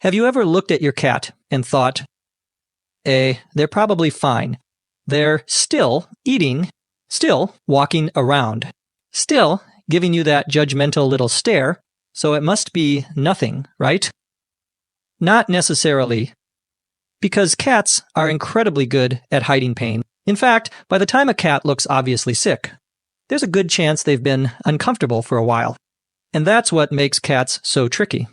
Have you ever looked at your cat and thought, they're probably fine. They're still eating, still walking around, still giving you that judgmental little stare, so it must be nothing, right? Not necessarily, because cats are incredibly good at hiding pain. In fact, by the time a cat looks obviously sick, there's a good chance they've been uncomfortable for a while. And that's what makes cats so tricky.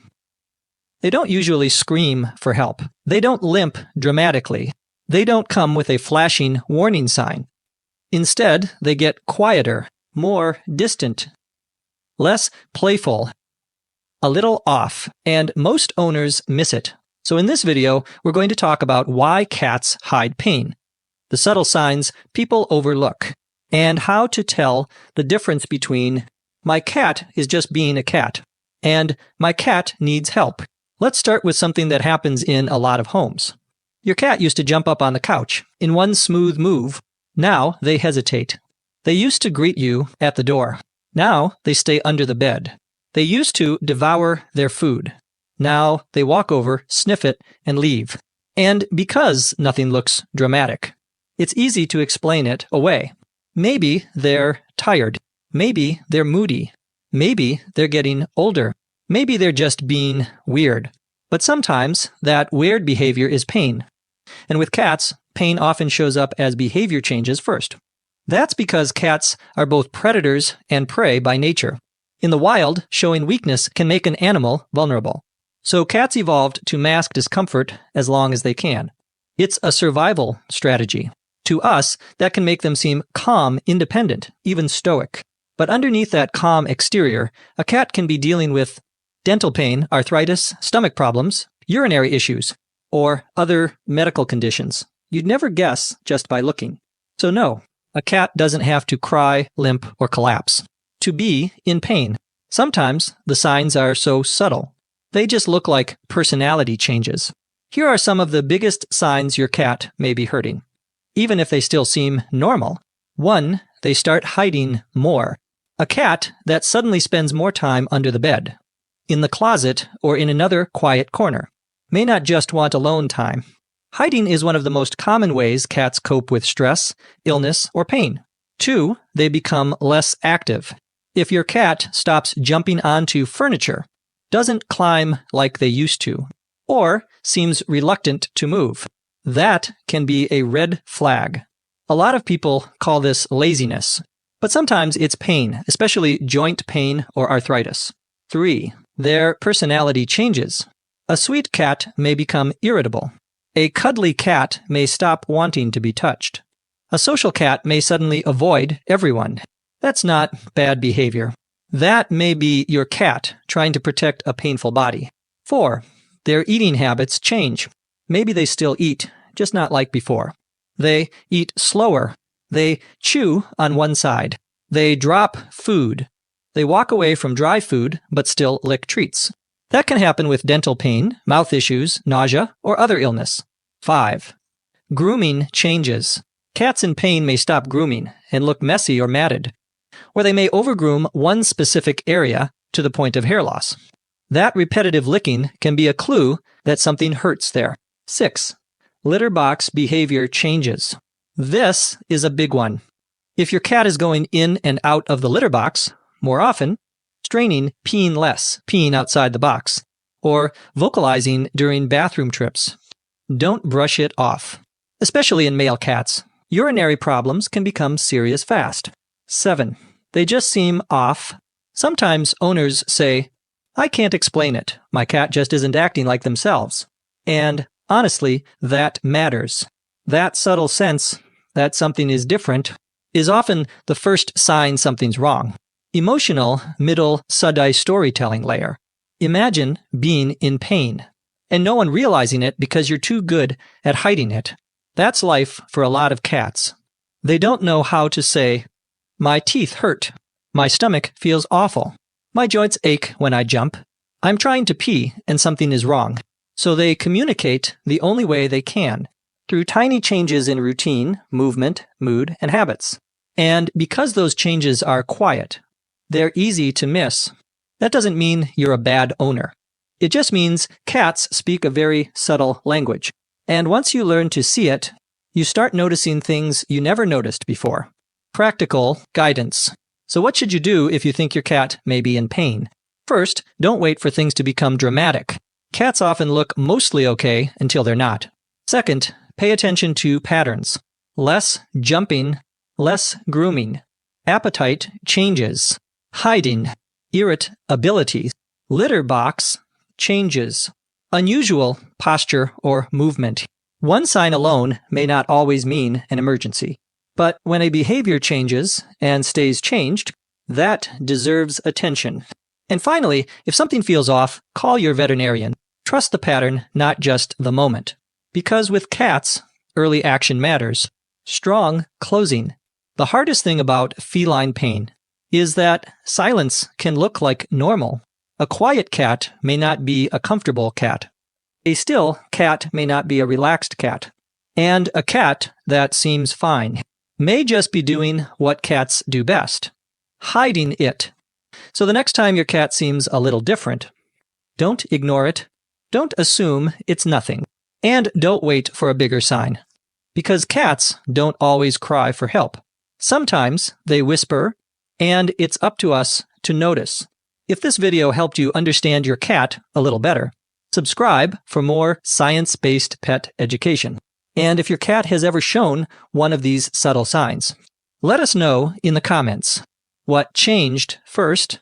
They don't usually scream for help. They don't limp dramatically. They don't come with a flashing warning sign. Instead, they get quieter, more distant, less playful, a little off, and most owners miss it. So in this video, we're going to talk about why cats hide pain, the subtle signs people overlook, and how to tell the difference between my cat is just being a cat and my cat needs help. Let's start with something that happens in a lot of homes. Your cat used to jump up on the couch in one smooth move. Now they hesitate. They used to greet you at the door. Now they stay under the bed. They used to devour their food. Now they walk over, sniff it, and leave. And because nothing looks dramatic, it's easy to explain it away. Maybe they're tired. Maybe they're moody. Maybe they're getting older. Maybe they're just being weird. But sometimes that weird behavior is pain. And with cats, pain often shows up as behavior changes first. That's because cats are both predators and prey by nature. In the wild, showing weakness can make an animal vulnerable. So cats evolved to mask discomfort as long as they can. It's a survival strategy. To us, that can make them seem calm, independent, even stoic. But underneath that calm exterior, a cat can be dealing with dental pain, arthritis, stomach problems, urinary issues, or other medical conditions you'd never guess just by looking. So no, a cat doesn't have to cry, limp, or collapse to be in pain. Sometimes the signs are so subtle. They just look like personality changes. Here are some of the biggest signs your cat may be hurting, even if they still seem normal. 1, they start hiding more. A cat that suddenly spends more time under the bed, in the closet, or in another quiet corner, may not just want alone time. Hiding is one of the most common ways cats cope with stress, illness, or pain. 2, they become less active. If your cat stops jumping onto furniture, doesn't climb like they used to, or seems reluctant to move, that can be a red flag. A lot of people call this laziness, but sometimes it's pain, especially joint pain or arthritis. 3, their personality changes. A sweet cat may become irritable. A cuddly cat may stop wanting to be touched. A social cat may suddenly avoid everyone. That's not bad behavior. That may be your cat trying to protect a painful body. 4, their eating habits change. Maybe they still eat, just not like before. They eat slower. They chew on one side. They drop food. They walk away from dry food, but still lick treats. That can happen with dental pain, mouth issues, nausea, or other illness. 5, grooming changes. Cats in pain may stop grooming and look messy or matted, or they may overgroom one specific area to the point of hair loss. That repetitive licking can be a clue that something hurts there. 6, litter box behavior changes. This is a big one. If your cat is going in and out of the litter box more often, straining, peeing less, peeing outside the box, or vocalizing during bathroom trips, don't brush it off. Especially in male cats, urinary problems can become serious fast. 7, they just seem off. Sometimes owners say, I can't explain it. My cat just isn't acting like themselves. And honestly, that matters. That subtle sense that something is different is often the first sign something's wrong. Emotional, middle, Sudai storytelling layer. Imagine being in pain, and no one realizing it because you're too good at hiding it. That's life for a lot of cats. They don't know how to say, my teeth hurt. My stomach feels awful. My joints ache when I jump. I'm trying to pee and something is wrong. So they communicate the only way they can, through tiny changes in routine, movement, mood, and habits. And because those changes are quiet, they're easy to miss. That doesn't mean you're a bad owner. It just means cats speak a very subtle language. And once you learn to see it, you start noticing things you never noticed before. Practical guidance. So what should you do if you think your cat may be in pain? First, don't wait for things to become dramatic. Cats often look mostly okay until they're not. Second, pay attention to patterns. Less jumping, less grooming. Appetite changes. Hiding, irritability. Litter box changes. Unusual posture or movement. One sign alone may not always mean an emergency. But when a behavior changes and stays changed, that deserves attention. And finally, if something feels off, call your veterinarian. Trust the pattern, not just the moment. Because with cats, early action matters. Strong closing. The hardest thing about feline pain is that silence can look like normal. A quiet cat may not be a comfortable cat. A still cat may not be a relaxed cat. And a cat that seems fine may just be doing what cats do best, hiding it. So the next time your cat seems a little different, don't ignore it, don't assume it's nothing, and don't wait for a bigger sign. Because cats don't always cry for help. Sometimes they whisper, and it's up to us to notice. If this video helped you understand your cat a little better, subscribe for more science-based pet education. And if your cat has ever shown one of these subtle signs, let us know in the comments what changed first